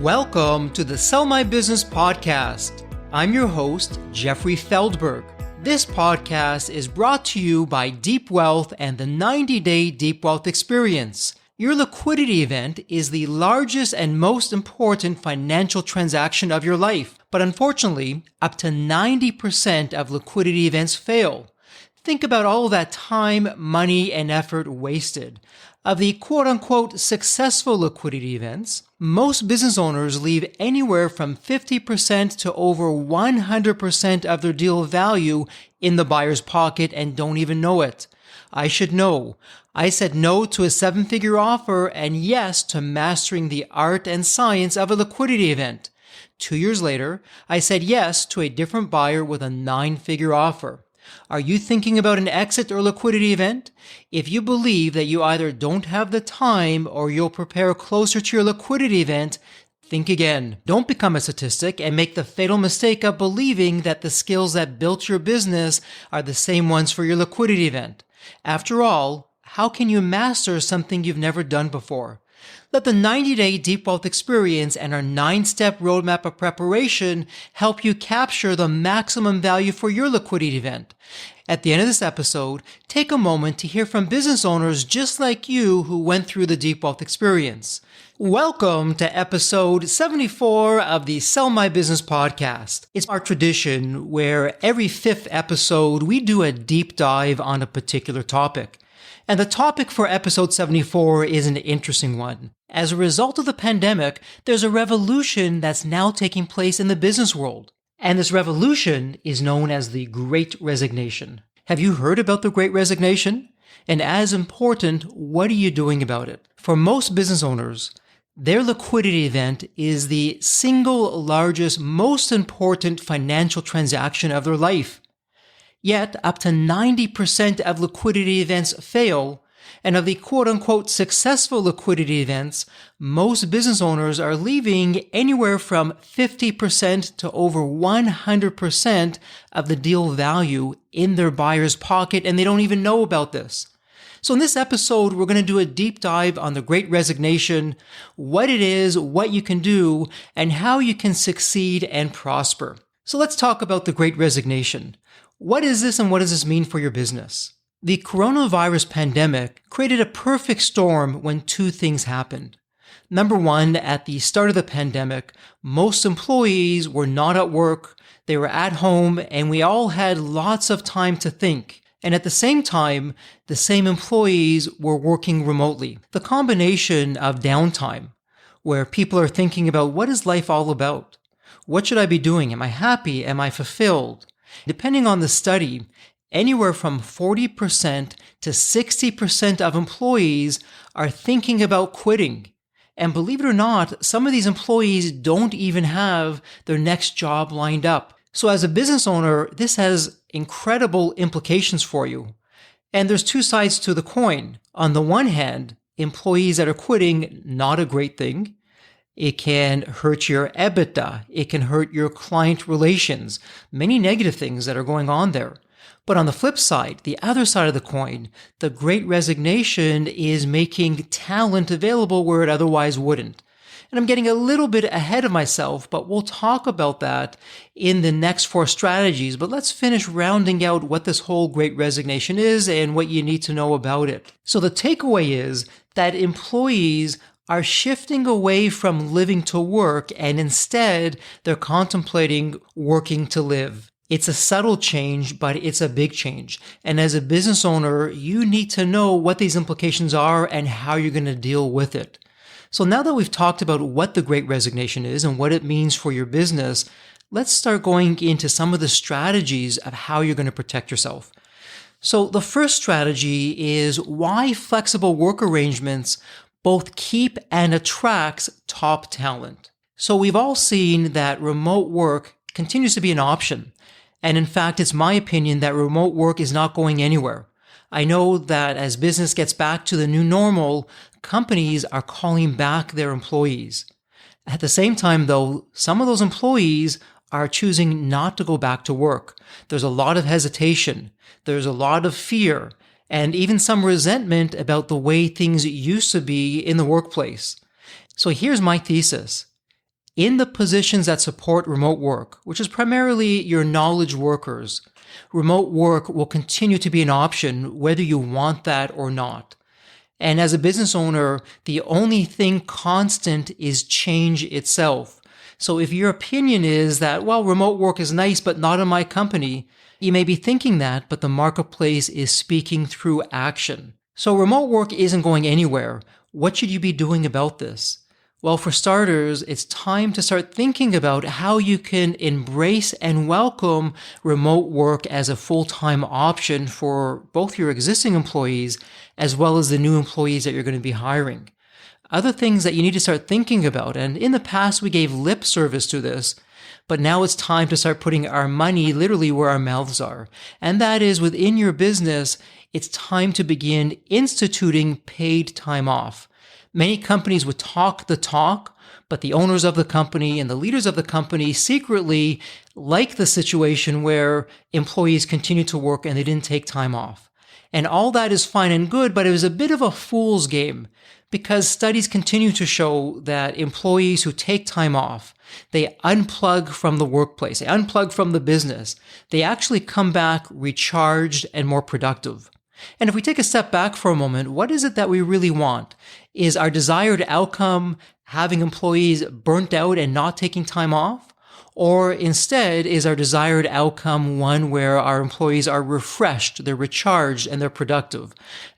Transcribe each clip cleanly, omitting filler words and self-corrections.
Welcome to the Sell My Business podcast. I'm your host, Jeffrey Feldberg. This podcast is brought to you by Deep Wealth and the 90-Day Deep Wealth Experience. Your liquidity event is the largest and most important financial transaction of your life. But unfortunately, up to 90% of liquidity events fail. Think about all that time, money, and effort wasted. Of the quote-unquote successful liquidity events, most business owners leave anywhere from 50% to over 100% of their deal value in the buyer's pocket and don't even know it. I should know. I said no to a 7-figure offer and yes to mastering the art and science of a liquidity event. 2 years later, I said yes to a different buyer with a 9-figure offer. Are you thinking about an exit or liquidity event? If you believe that you either don't have the time or you'll prepare closer to your liquidity event, think again. Don't become a statistic and make the fatal mistake of believing that the skills that built your business are the same ones for your liquidity event. After all, how can you master something you've never done before? Let the 90-Day Deep Wealth Experience and our 9-step roadmap of preparation help you capture the maximum value for your liquidity event. At the end of this episode, take a moment to hear from business owners just like you who went through the Deep Wealth Experience. Welcome to episode 74 of the Sell My Business podcast. It's our tradition where every 5th episode we do a deep dive on a particular topic. And the topic for episode 74 is an interesting one. As a result of the pandemic, there's a revolution that's now taking place in the business world. And this revolution is known as the Great Resignation. Have you heard about the Great Resignation? And as important, what are you doing about it? For most business owners, their liquidity event is the single largest, most important financial transaction of their life. Yet, up to 90% of liquidity events fail, and of the quote-unquote successful liquidity events, most business owners are leaving anywhere from 50% to over 100% of the deal value in their buyer's pocket, and they don't even know about this. So in this episode, we're going to do a deep dive on the Great Resignation, what it is, what you can do, and how you can succeed and prosper. So let's talk about the Great Resignation. What is this and what does this mean for your business? The coronavirus pandemic created a perfect storm when 2 things happened. Number 1, at the start of the pandemic, most employees were not at work, they were at home, and we all had lots of time to think. And at the same time, the same employees were working remotely. The combination of downtime, where people are thinking about what is life all about? What should I be doing? Am I happy? Am I fulfilled? Depending on the study, anywhere from 40% to 60% of employees are thinking about quitting. And believe it or not, some of these employees don't even have their next job lined up. So as a business owner, this has incredible implications for you. And there's 2 sides to the coin. On the one hand, employees that are quitting, not a great thing. It can hurt your EBITDA. It can hurt your client relations. Many negative things that are going on there. But on the flip side, the other side of the coin, the Great Resignation is making talent available where it otherwise wouldn't. And I'm getting a little bit ahead of myself, but we'll talk about that in the next 4 strategies. But let's finish rounding out what this whole Great Resignation is and what you need to know about it. So the takeaway is that employees are shifting away from living to work, and instead they're contemplating working to live. It's a subtle change, but it's a big change. And as a business owner, you need to know what these implications are and how you're going to deal with it. So now that we've talked about what the Great Resignation is and what it means for your business, let's start going into some of the strategies of how you're going to protect yourself. So the first strategy is why flexible work arrangements both keep and attracts top talent. So we've all seen that remote work continues to be an option. And in fact, it's my opinion that remote work is not going anywhere. I know that as business gets back to the new normal, companies are calling back their employees. At the same time, though, some of those employees are choosing not to go back to work. There's a lot of hesitation. There's a lot of fear. And even some resentment about the way things used to be in the workplace. So here's my thesis. In the positions that support remote work, which is primarily your knowledge workers, remote work will continue to be an option whether you want that or not. And as a business owner, the only thing constant is change itself. So if your opinion is that, well, remote work is nice, but not in my company, you may be thinking that, but the marketplace is speaking through action. So remote work isn't going anywhere. What should you be doing about this? Well, for starters, it's time to start thinking about how you can embrace and welcome remote work as a full-time option for both your existing employees as well as the new employees that you're going to be hiring. Other things that you need to start thinking about, and in the past we gave lip service to this, but now it's time to start putting our money literally where our mouths are. And that is within your business, it's time to begin instituting paid time off. Many companies would talk the talk, but the owners of the company and the leaders of the company secretly like the situation where employees continue to work and they didn't take time off. And all that is fine and good, but it was a bit of a fool's game because studies continue to show that employees who take time off, they unplug from the workplace, they unplug from the business, they actually come back recharged and more productive. And if we take a step back for a moment, what is it that we really want? Is our desired outcome having employees burnt out and not taking time off? Or instead, is our desired outcome one where our employees are refreshed, they're recharged, and they're productive?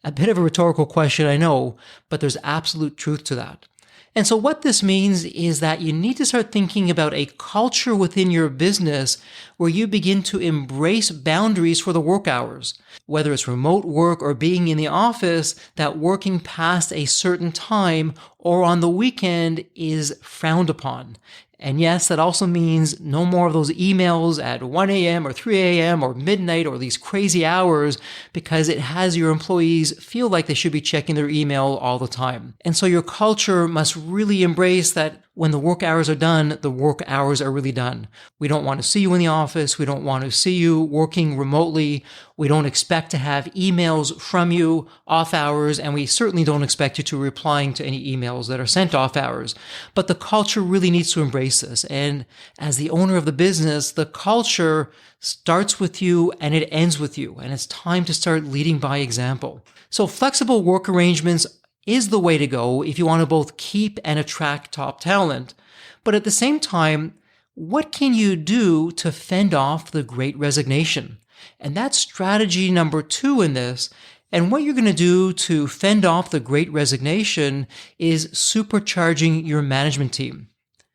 A bit of a rhetorical question, I know, but there's absolute truth to that. And so what this means is that you need to start thinking about a culture within your business where you begin to embrace boundaries for the work hours. Whether it's remote work or being in the office, that working past a certain time or on the weekend is frowned upon. And yes, that also means no more of those emails at 1 a.m. or 3 a.m. or midnight or these crazy hours because it has your employees feel like they should be checking their email all the time. And so your culture must really embrace that when the work hours are done, the work hours are really done. We don't want to see you in the office. We don't want to see you working remotely. We don't expect to have emails from you off hours, and we certainly don't expect you to replying to any emails that are sent off hours. But the culture really needs to embrace this. And as the owner of the business, the culture starts with you and it ends with you. And it's time to start leading by example. So flexible work arrangements is the way to go if you want to both keep and attract top talent. But at the same time, what can you do to fend off the Great Resignation? And that's strategy number 2 in this. And what you're going to do to fend off the Great Resignation is supercharging your management team.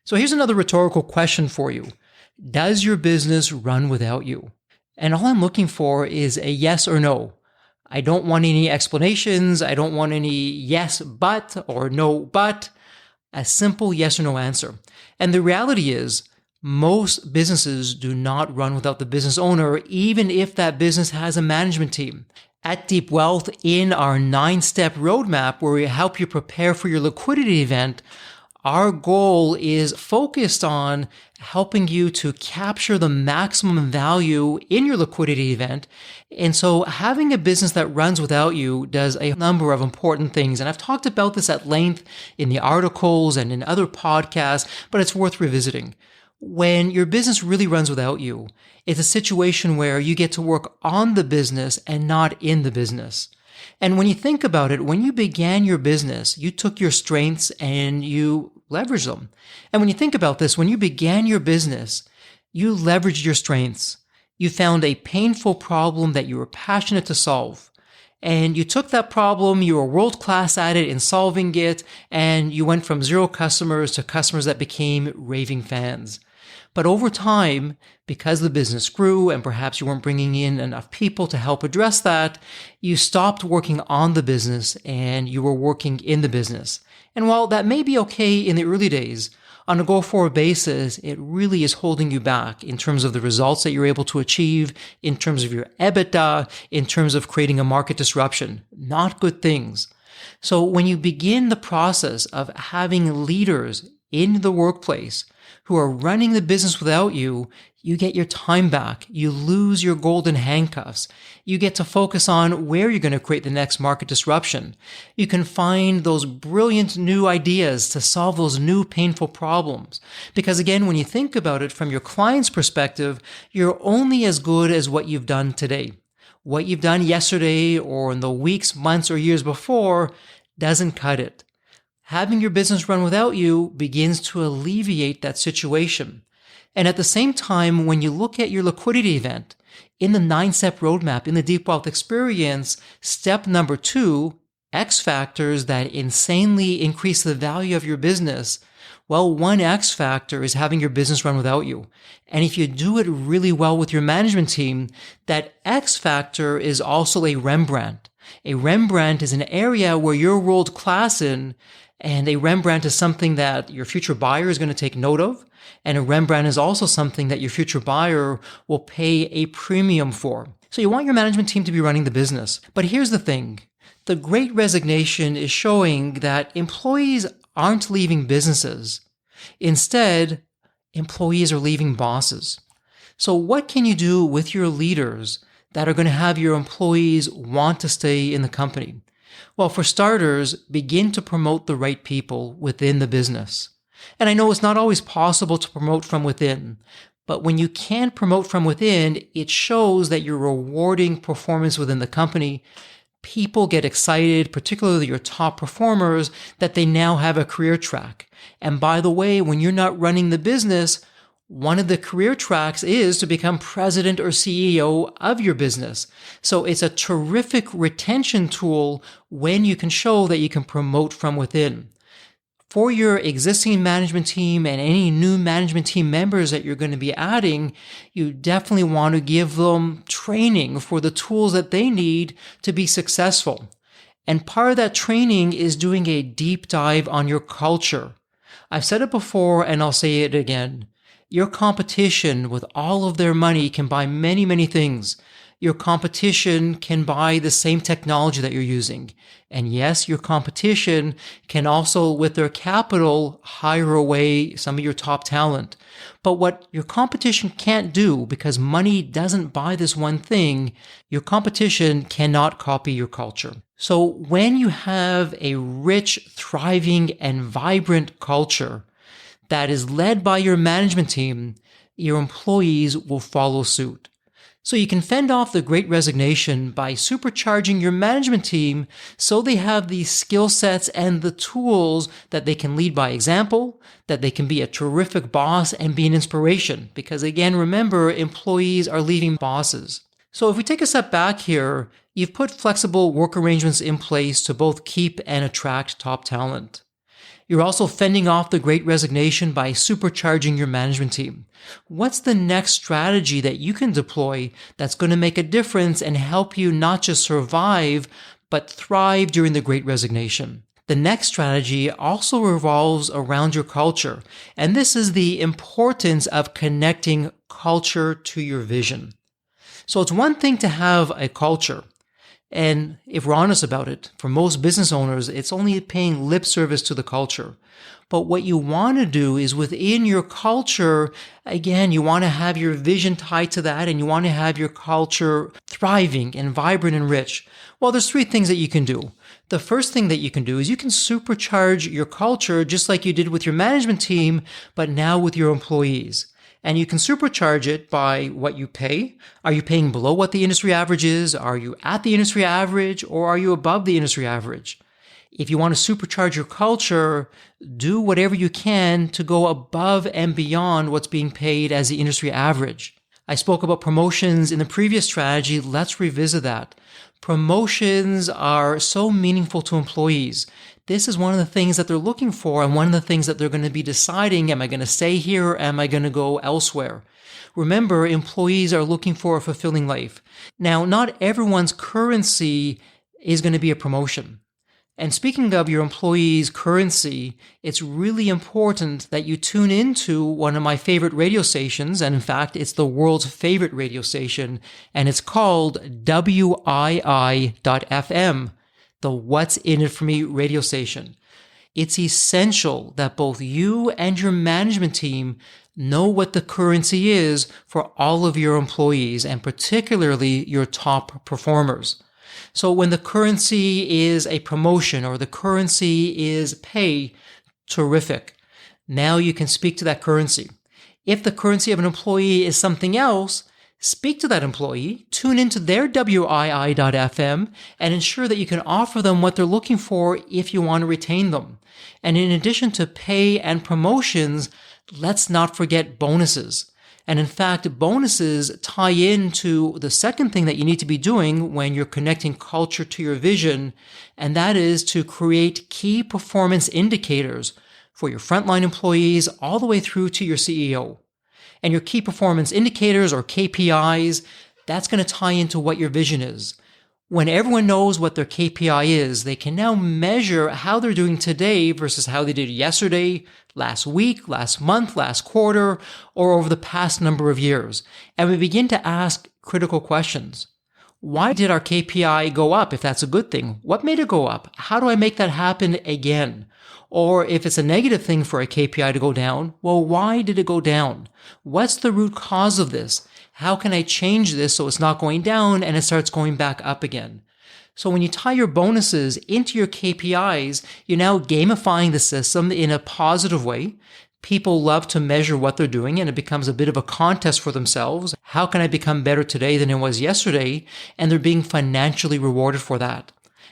So here's another rhetorical question for you. Does your business run without you? And all I'm looking for is a yes or no. I don't want any explanations. I don't want any yes, but, or no, but. A simple yes or no answer. And the reality is, most businesses do not run without the business owner, even if that business has a management team. At Deep Wealth, in our 9-step roadmap where we help you prepare for your liquidity event, our goal is focused on helping you to capture the maximum value in your liquidity event. And so having a business that runs without you does a number of important things. And I've talked about this at length in the articles and in other podcasts, but it's worth revisiting. When your business really runs without you, it's a situation where you get to work on the business and not in the business. And when you think about it, when you began your business, you took your strengths and you leveraged them. And when you think about this, when you began your business, you leveraged your strengths. You found a painful problem that you were passionate to solve. And you took that problem, you were world-class at it in solving it, and you went from 0 customers to customers that became raving fans. But over time, because the business grew and perhaps you weren't bringing in enough people to help address that, you stopped working on the business and you were working in the business. And while that may be okay in the early days, on a go-forward basis, it really is holding you back in terms of the results that you're able to achieve, in terms of your EBITDA, in terms of creating a market disruption. Not good things. So when you begin the process of having leaders in the workplace who are running the business without you, you get your time back. You lose your golden handcuffs. You get to focus on where you're going to create the next market disruption. You can find those brilliant new ideas to solve those new painful problems. Because again, when you think about it from your client's perspective, you're only as good as what you've done today. What you've done yesterday or in the weeks, months, or years before doesn't cut it. Having your business run without you begins to alleviate that situation. And at the same time, when you look at your liquidity event, in the 9-step roadmap, in the Deep Wealth Experience, step number 2, X factors that insanely increase the value of your business. Well, one X factor is having your business run without you. And if you do it really well with your management team, that X factor is also a Rembrandt. A Rembrandt is an area where you're world class in, and a Rembrandt is something that your future buyer is going to take note of. And a Rembrandt is also something that your future buyer will pay a premium for. So you want your management team to be running the business. But here's the thing. The Great Resignation is showing that employees aren't leaving businesses. Instead, employees are leaving bosses. So what can you do with your leaders that are going to have your employees want to stay in the company? Well, for starters, begin to promote the right people within the business. And I know it's not always possible to promote from within, but when you can promote from within, it shows that you're rewarding performance within the company. People get excited, particularly your top performers, that they now have a career track. And by the way, when you're not running the business, one of the career tracks is to become president or CEO of your business. So it's a terrific retention tool when you can show that you can promote from within. For your existing management team and any new management team members that you're going to be adding, you definitely want to give them training for the tools that they need to be successful. And part of that training is doing a deep dive on your culture. I've said it before and I'll say it again. Your competition with all of their money can buy many, many things. Your competition can buy the same technology that you're using. And yes, your competition can also, with their capital, hire away some of your top talent. But what your competition can't do, because money doesn't buy this one thing, your competition cannot copy your culture. So when you have a rich, thriving, and vibrant culture that is led by your management team, your employees will follow suit. So you can fend off the Great Resignation by supercharging your management team so they have the skill sets and the tools that they can lead by example, that they can be a terrific boss and be an inspiration. Because again, remember, employees are leaving bosses. So if we take a step back here, you've put flexible work arrangements in place to both keep and attract top talent. You're also fending off the Great Resignation by supercharging your management team. What's the next strategy that you can deploy that's going to make a difference and help you not just survive, but thrive during the Great Resignation? The next strategy also revolves around your culture, and this is the importance of connecting culture to your vision. So it's one thing to have a culture. And if we're honest about it, for most business owners, it's only paying lip service to the culture. But what you want to do is within your culture, again, you want to have your vision tied to that and you want to have your culture thriving and vibrant and rich. Well, there's 3 things that you can do. The first thing that you can do is you can supercharge your culture just like you did with your management team, but now with your employees. And you can supercharge it by what you pay. Are you paying below what the industry average is? Are you at the industry average or are you above the industry average? If you want to supercharge your culture, do whatever you can to go above and beyond what's being paid as the industry average. I spoke about promotions in the previous strategy. Let's revisit that. Promotions are so meaningful to employees. This is one of the things that they're looking for and one of the things that they're going to be deciding, am I going to stay here or am I going to go elsewhere? Remember, employees are looking for a fulfilling life. Now, not everyone's currency is going to be a promotion. And speaking of your employees' currency, it's really important that you tune into one of my favorite radio stations. And in fact, it's the world's favorite radio station, and it's called WII.FM. The What's in It For Me radio station. It's essential that both you and your management team know what the currency is for all of your employees and particularly your top performers. So when the currency is a promotion or the currency is pay, terrific. Now you can speak to that currency. If the currency of an employee is something else, speak to that employee, tune into their WII.FM, and ensure that you can offer them what they're looking for if you want to retain them. And in addition to pay and promotions, let's not forget bonuses. And in fact, bonuses tie into the second thing that you need to be doing when you're connecting culture to your vision, and that is to create key performance indicators for your frontline employees all the way through to your CEO. And your key performance indicators or KPIs, that's going to tie into what your vision is. When everyone knows what their KPI is, they can now measure how they're doing today versus how they did yesterday, last week, last month, last quarter, or over the past number of years. And we begin to ask critical questions. Why did our KPI go up if that's a good thing? What made it go up? How do I make that happen again? Or if it's a negative thing for a KPI to go down, well, why did it go down? What's the root cause of this? How can I change this so it's not going down and it starts going back up again? So when you tie your bonuses into your KPIs, you're now gamifying the system in a positive way. People love to measure what they're doing and it becomes a bit of a contest for themselves. How can I become better today than I was yesterday? And they're being financially rewarded for that.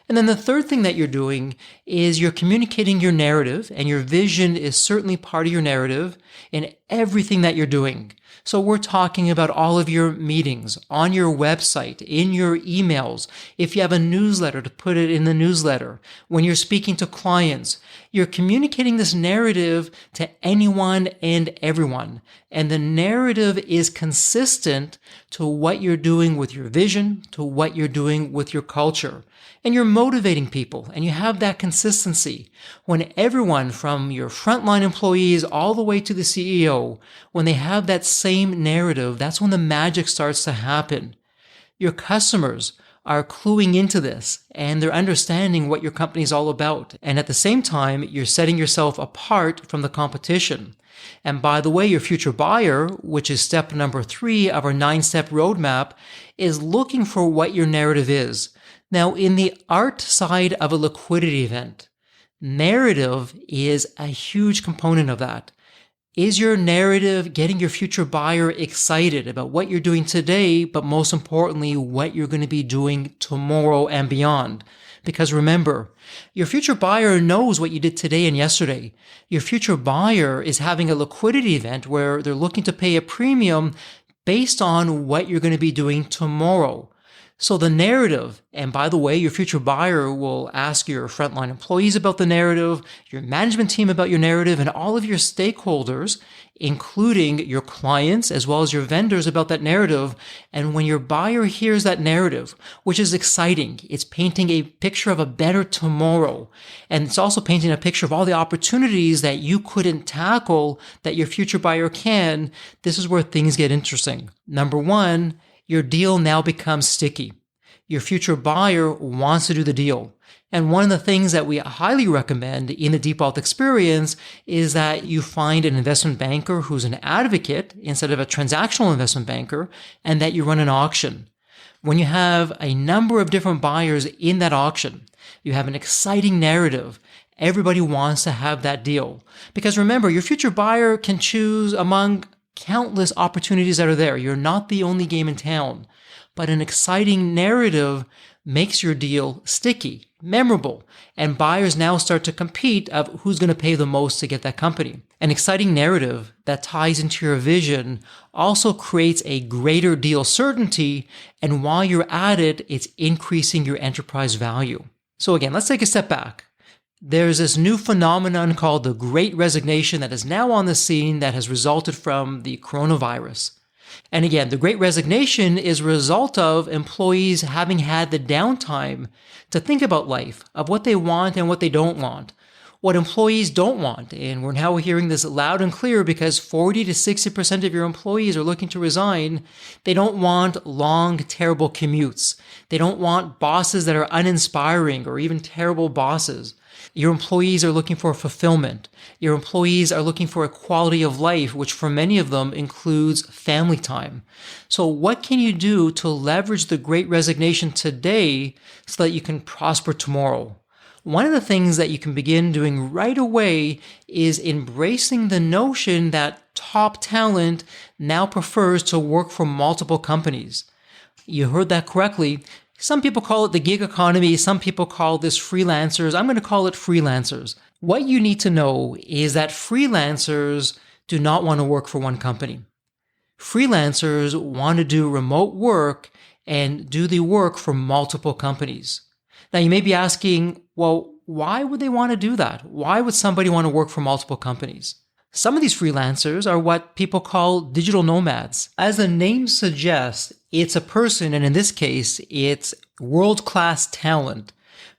And then the third thing that you're doing is you're communicating your narrative, and your vision is certainly part of your narrative in everything that you're doing. So we're talking about all of your meetings, on your website, in your emails. If you have a newsletter, to put it in the newsletter. When you're speaking to clients, you're communicating this narrative to anyone and everyone. And the narrative is consistent to what you're doing with your vision, to what you're doing with your culture. And you're motivating people, and you have that consistency. When everyone from your frontline employees all the way to the CEO, when they have that same narrative, that's when the magic starts to happen. Your customers are cluing into this, and they're understanding what your company is all about. And at the same time, you're setting yourself apart from the competition. And by the way, your future buyer, which is step number 3 of our 9-step roadmap, is looking for what your narrative is. Now, in the art side of a liquidity event, narrative is a huge component of that. Is your narrative getting your future buyer excited about what you're doing today, but most importantly, what you're going to be doing tomorrow and beyond? Because remember, your future buyer knows what you did today and yesterday. Your future buyer is having a liquidity event where they're looking to pay a premium based on what you're going to be doing tomorrow. So the narrative, and by the way, your future buyer will ask your frontline employees about the narrative, your management team about your narrative, and all of your stakeholders, including your clients as well as your vendors about that narrative. And when your buyer hears that narrative, which is exciting, it's painting a picture of a better tomorrow. And it's also painting a picture of all the opportunities that you couldn't tackle that your future buyer can. This is where things get interesting. Number 1, your deal now becomes sticky. Your future buyer wants to do the deal. And one of the things that we highly recommend in the Deep Wealth experience is that you find an investment banker who's an advocate instead of a transactional investment banker, and that you run an auction. When you have a number of different buyers in that auction, you have an exciting narrative. Everybody wants to have that deal. Because remember, your future buyer can choose among countless opportunities that are there. You're not the only game in town. But an exciting narrative makes your deal sticky, memorable, and buyers now start to compete of who's going to pay the most to get that company. An exciting narrative that ties into your vision also creates a greater deal certainty, and while you're at it, it's increasing your enterprise value. So again, let's take a step back. There's this new phenomenon called the Great Resignation that is now on the scene that has resulted from the coronavirus. And again, the Great Resignation is a result of employees having had the downtime to think about life, of what they want and what they don't want. What employees don't want, and we're now hearing this loud and clear because 40 to 60% of your employees are looking to resign, they don't want long, terrible commutes. They don't want bosses that are uninspiring or even terrible bosses. Your employees are looking for fulfillment. Your employees are looking for a quality of life, which for many of them includes family time. So what can you do to leverage the Great Resignation today so that you can prosper tomorrow? One of the things that you can begin doing right away is embracing the notion that top talent now prefers to work for multiple companies. You heard that correctly. Some people call it the gig economy. Some people call this freelancers. I'm going to call it freelancers. What you need to know is that freelancers do not want to work for one company. Freelancers want to do remote work and do the work for multiple companies. Now, you may be asking, well, why would they want to do that? Why would somebody want to work for multiple companies? Some of these freelancers are what people call digital nomads. As the name suggests, it's a person, and in this case, it's world-class talent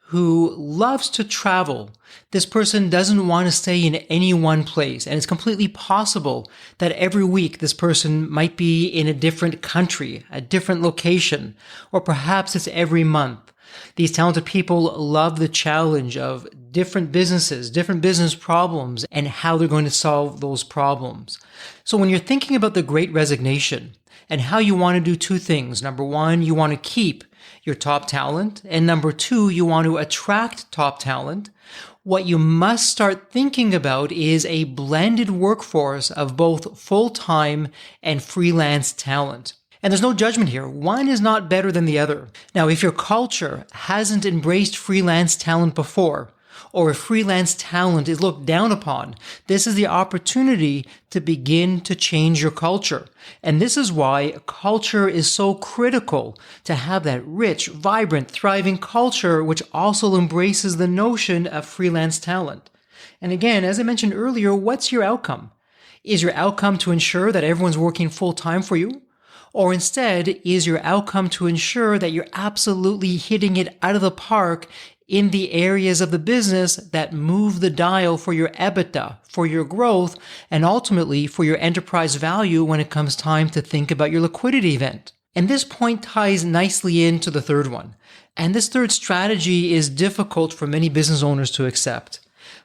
who loves to travel. This person doesn't want to stay in any one place, and it's completely possible that every week this person might be in a different country, a different location, or perhaps it's every month. These talented people love the challenge of different businesses, different business problems, and how they're going to solve those problems. So when you're thinking about the Great Resignation and how you want to do two things, number one, you want to keep your top talent, and number two, you want to attract top talent, what you must start thinking about is a blended workforce of both full-time and freelance talent. And there's no judgment here. One is not better than the other. Now, if your culture hasn't embraced freelance talent before, or if freelance talent is looked down upon, this is the opportunity to begin to change your culture. And this is why culture is so critical, to have that rich, vibrant, thriving culture, which also embraces the notion of freelance talent. And again, as I mentioned earlier, what's your outcome? Is your outcome to ensure that everyone's working full time for you? Or instead, is your outcome to ensure that you're absolutely hitting it out of the park in the areas of the business that move the dial for your EBITDA, for your growth, and ultimately for your enterprise value when it comes time to think about your liquidity event? And this point ties nicely into the third one. And this third strategy is difficult for many business owners to accept.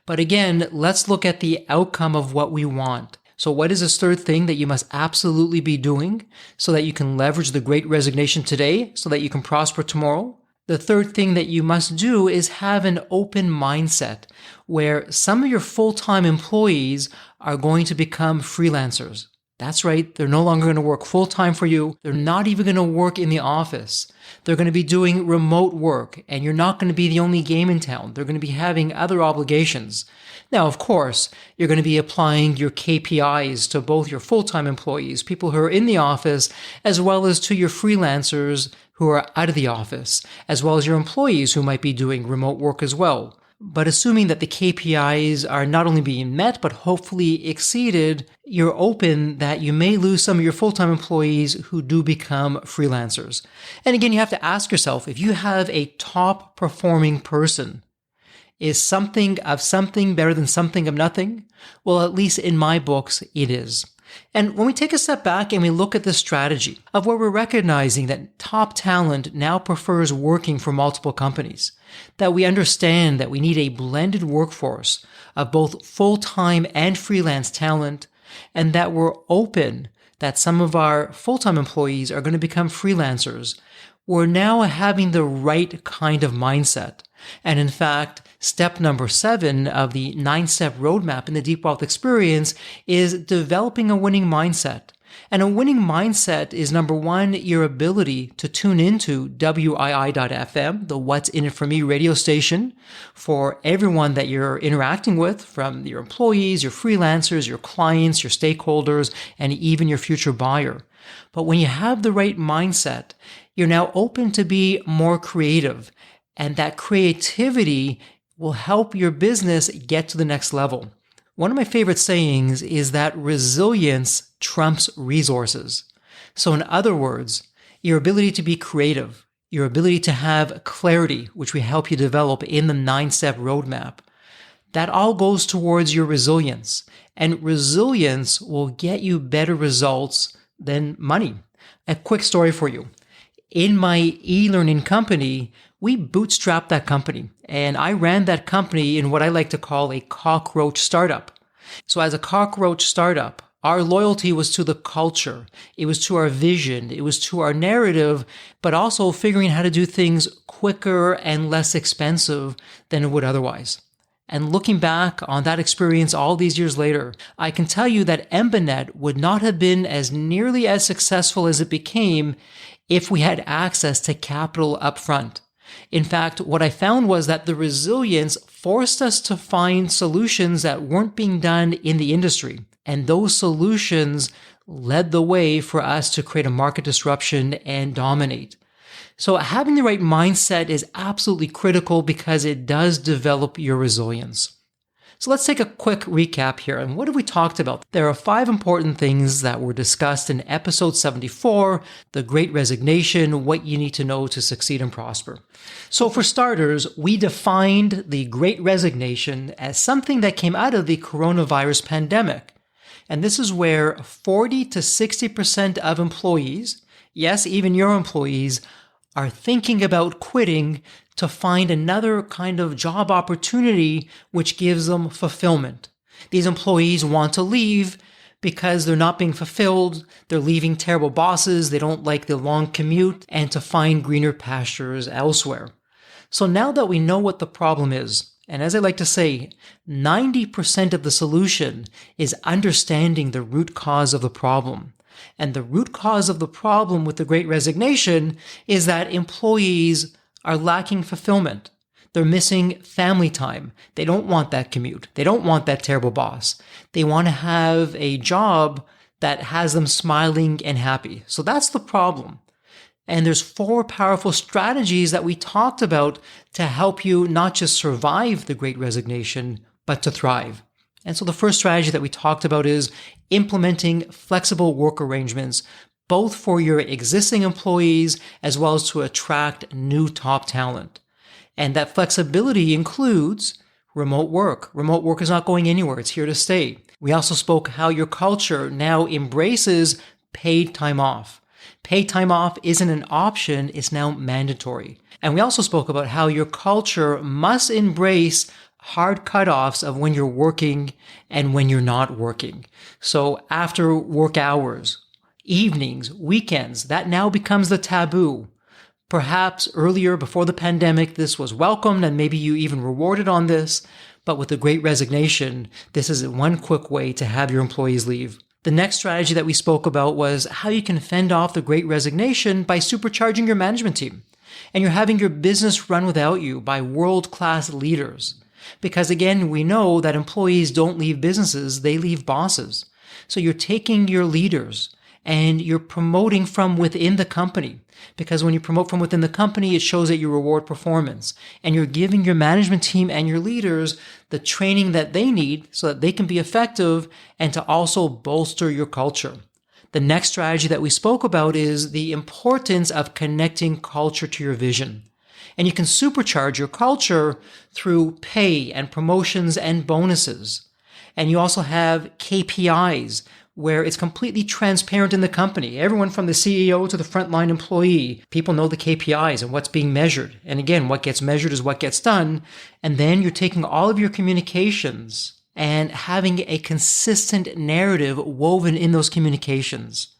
But again, let's look at the outcome of what we want. So what is this third thing that you must absolutely be doing so that you can leverage the Great Resignation today, so that you can prosper tomorrow? The third thing that you must do is have an open mindset where some of your full-time employees are going to become freelancers. That's right. They're no longer going to work full-time for you. They're not even going to work in the office. They're going to be doing remote work, and you're not going to be the only game in town. They're going to be having other obligations. Now, of course, you're going to be applying your KPIs to both your full-time employees, people who are in the office, as well as to your freelancers who are out of the office, as well as your employees who might be doing remote work as well. But assuming that the KPIs are not only being met, but hopefully exceeded, you're open that you may lose some of your full-time employees who do become freelancers. And again, you have to ask yourself, if you have a top performing person, is something better than something of nothing? Well, at least in my books, it is. And when we take a step back and we look at the strategy of where we're recognizing that top talent now prefers working for multiple companies, that we understand that we need a blended workforce of both full-time and freelance talent, and that we're open that some of our full-time employees are going to become freelancers, we're now having the right kind of mindset. And in fact, step number 7 of the 9-step roadmap in the Deep Wealth Experience is developing a winning mindset. And a winning mindset is, number 1, your ability to tune into WII.FM, the What's In It For Me radio station, for everyone that you're interacting with, from your employees, your freelancers, your clients, your stakeholders, and even your future buyer. But when you have the right mindset, you're now open to be more creative. And that creativity will help your business get to the next level. One of my favorite sayings is that resilience trumps resources. So in other words, your ability to be creative, your ability to have clarity, which we help you develop in the 9-step roadmap, That all goes towards your resilience. And resilience will get you better results than money. A quick story for you. In my e-learning company, we bootstrapped that company. And I ran that company in what I like to call a cockroach startup. So as a cockroach startup, our loyalty was to the culture. It was to our vision. It was to our narrative, but also figuring how to do things quicker and less expensive than it would otherwise. And looking back on that experience all these years later, I can tell you that Embanet would not have been as nearly as successful as it became if we had access to capital upfront. In fact, what I found was that the resilience forced us to find solutions that weren't being done in the industry. And those solutions led the way for us to create a market disruption and dominate. So having the right mindset is absolutely critical because it does develop your resilience. So let's take a quick recap here. And what have we talked about? There are 5 important things that were discussed in episode 74, The Great Resignation, what you need to know to succeed and prosper. So for starters, we defined the Great Resignation as something that came out of the coronavirus pandemic. And this is where 40 to 60% of employees, yes, even your employees, are thinking about quitting to find another kind of job opportunity which gives them fulfillment. These employees want to leave because they're not being fulfilled, they're leaving terrible bosses, they don't like the long commute, and to find greener pastures elsewhere. So now that we know what the problem is, and as I like to say, 90% of the solution is understanding the root cause of the problem. And the root cause of the problem with the Great Resignation is that employees are lacking fulfillment. They're missing family time. They don't want that commute. They don't want that terrible boss. They want to have a job that has them smiling and happy. So that's the problem. And there's 4 powerful strategies that we talked about to help you not just survive the Great Resignation, but to thrive. And so the first strategy that we talked about is implementing flexible work arrangements, both for your existing employees as well as to attract new top talent. And that flexibility includes remote work. Remote work is not going anywhere. It's here to stay. We also spoke how your culture now embraces paid time off. Paid time off isn't an option, it's now mandatory. And we also spoke about how your culture must embrace hard cutoffs of when you're working and when you're not working. So after work hours, evenings, weekends, that now becomes the taboo. Perhaps earlier before the pandemic, this was welcomed and maybe you even rewarded on this. But with the Great Resignation, this is one quick way to have your employees leave. The next strategy that we spoke about was how you can fend off the Great Resignation by supercharging your management team. And you're having your business run without you by world-class leaders. Because again, we know that employees don't leave businesses, they leave bosses. So you're taking your leaders and you're promoting from within the company. Because when you promote from within the company, it shows that you reward performance. And you're giving your management team and your leaders the training that they need so that they can be effective and to also bolster your culture. The next strategy that we spoke about is the importance of connecting culture to your vision. And you can supercharge your culture through pay and promotions and bonuses. And you also have KPIs where it's completely transparent in the company. Everyone from the CEO to the frontline employee, people know the KPIs and what's being measured. And again, what gets measured is what gets done. And then you're taking all of your communications and having a consistent narrative woven in those communications.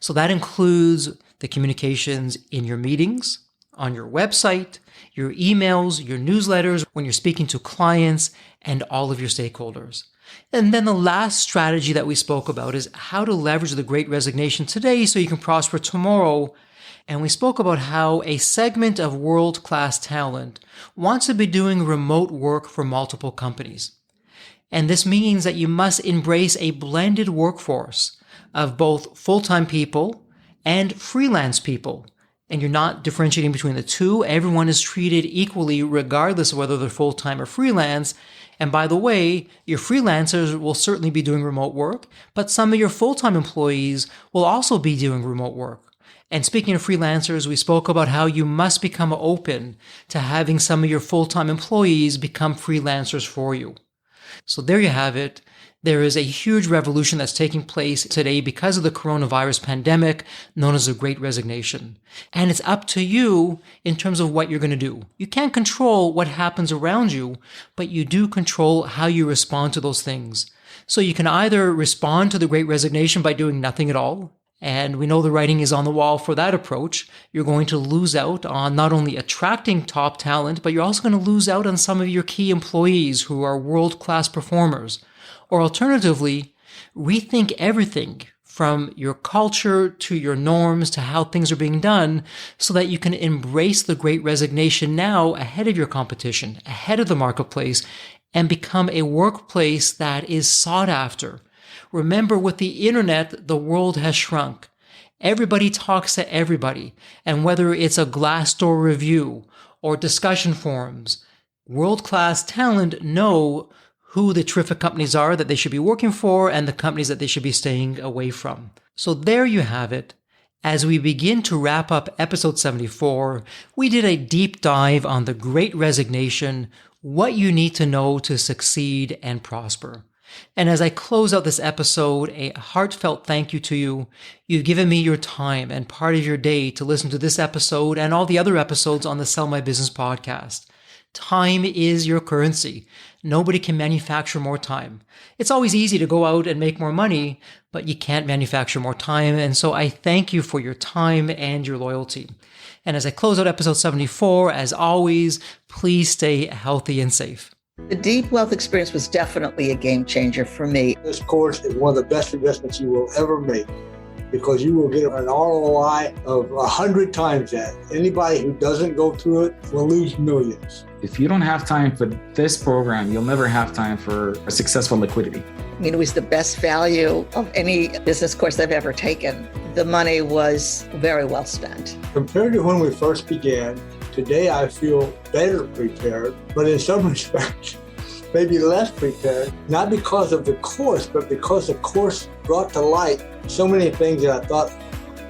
So that includes the communications in your meetings, on your website, your emails, your newsletters, when you're speaking to clients and all of your stakeholders. And then the last strategy that we spoke about is how to leverage the Great Resignation today so you can prosper tomorrow. And we spoke about how a segment of world-class talent wants to be doing remote work for multiple companies. And this means that you must embrace a blended workforce of both full-time people and freelance people. And you're not differentiating between the two. Everyone is treated equally regardless of whether they're full-time or freelance. And by the way, your freelancers will certainly be doing remote work, but some of your full-time employees will also be doing remote work. And speaking of freelancers, we spoke about how you must become open to having some of your full-time employees become freelancers for you. So there you have it. There is a huge revolution that's taking place today because of the coronavirus pandemic, known as the Great Resignation. And it's up to you in terms of what you're going to do. You can't control what happens around you, but you do control how you respond to those things. So you can either respond to the Great Resignation by doing nothing at all. And we know the writing is on the wall for that approach. You're going to lose out on not only attracting top talent, but you're also going to lose out on some of your key employees who are world-class performers. Or alternatively, rethink everything from your culture to your norms to how things are being done so that you can embrace the Great Resignation now ahead of your competition, ahead of the marketplace, and become a workplace that is sought after. Remember, with the internet, the world has shrunk. Everybody talks to everybody. And whether it's a Glassdoor review or discussion forums, world-class talent know who the terrific companies are that they should be working for and the companies that they should be staying away from. So there you have it. As we begin to wrap up episode 74, we did a deep dive on the Great Resignation, what you need to know to succeed and prosper. And as I close out this episode, a heartfelt thank you to you. You've given me your time and part of your day to listen to this episode and all the other episodes on the Sell My Business podcast. Time is your currency. Nobody can manufacture more time. It's always easy to go out and make more money, but you can't manufacture more time. And so I thank you for your time and your loyalty. And as I close out episode 74, as always, please stay healthy and safe. The Deep Wealth experience was definitely a game changer for me. This course is one of the best investments you will ever make because you will get an ROI of 100 times that. Anybody who doesn't go through it will lose millions. If you don't have time for this program, you'll never have time for a successful liquidity. I mean, it was the best value of any business course I've ever taken. The money was very well spent. Compared to when we first began, today I feel better prepared, but in some respects, maybe less prepared, not because of the course, but because the course brought to light so many things that I thought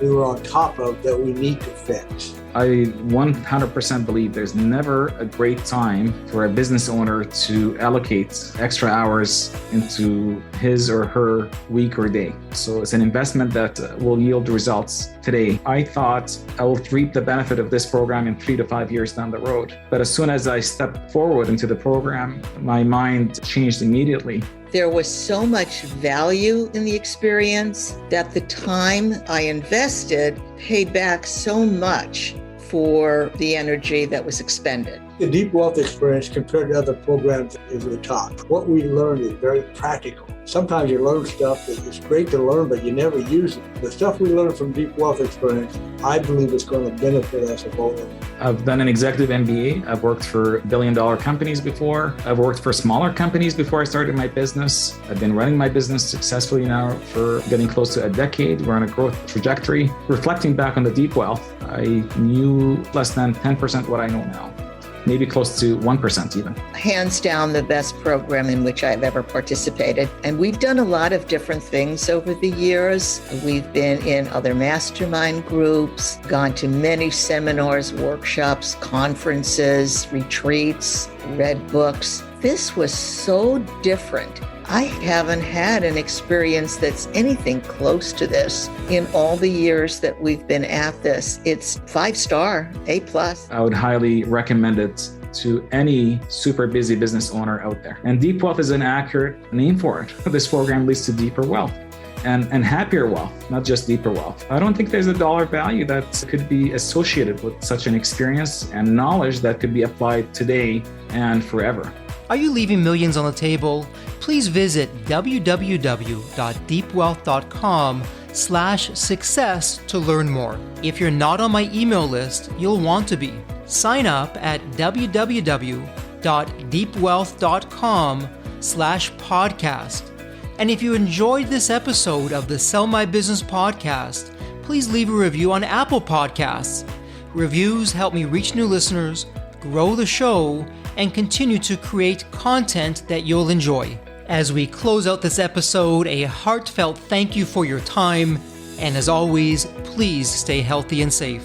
we were on top of that we need to fix. I 100% believe there's never a great time for a business owner to allocate extra hours into his or her week or day. So it's an investment that will yield results today. I thought I will reap the benefit of this program in 3 to 5 years down the road. But as soon as I stepped forward into the program, my mind changed immediately. There was so much value in the experience that the time I invested paid back so much for the energy that was expended. The Deep Wealth experience compared to other programs is the top. What we learned is very practical. Sometimes you learn stuff that is great to learn, but you never use it. The stuff we learned from Deep Wealth experience, I believe it's going to benefit us both. I've done an executive MBA. I've worked for billion-dollar companies before. I've worked for smaller companies before I started my business. I've been running my business successfully now for getting close to a decade. We're on a growth trajectory. Reflecting back on the Deep Wealth, I knew less than 10% what I know now. Maybe close to 1% even. Hands down the best program in which I've ever participated. And we've done a lot of different things over the years. We've been in other mastermind groups, gone to many seminars, workshops, conferences, retreats, read books. This was so different. I haven't had an experience that's anything close to this in all the years that we've been at this. It's 5-star, A+. I would highly recommend it to any super busy business owner out there. And Deep Wealth is an accurate name for it. This program leads to deeper wealth and happier wealth, not just deeper wealth. I don't think there's a dollar value that could be associated with such an experience and knowledge that could be applied today and forever. Are you leaving millions on the table? Please visit www.deepwealth.com/success to learn more. If you're not on my email list, you'll want to be. Sign up at www.deepwealth.com/podcast. And if you enjoyed this episode of the Sell My Business podcast, please leave a review on Apple Podcasts. Reviews help me reach new listeners, grow the show, and continue to create content that you'll enjoy. As we close out this episode, a heartfelt thank you for your time, and as always, please stay healthy and safe.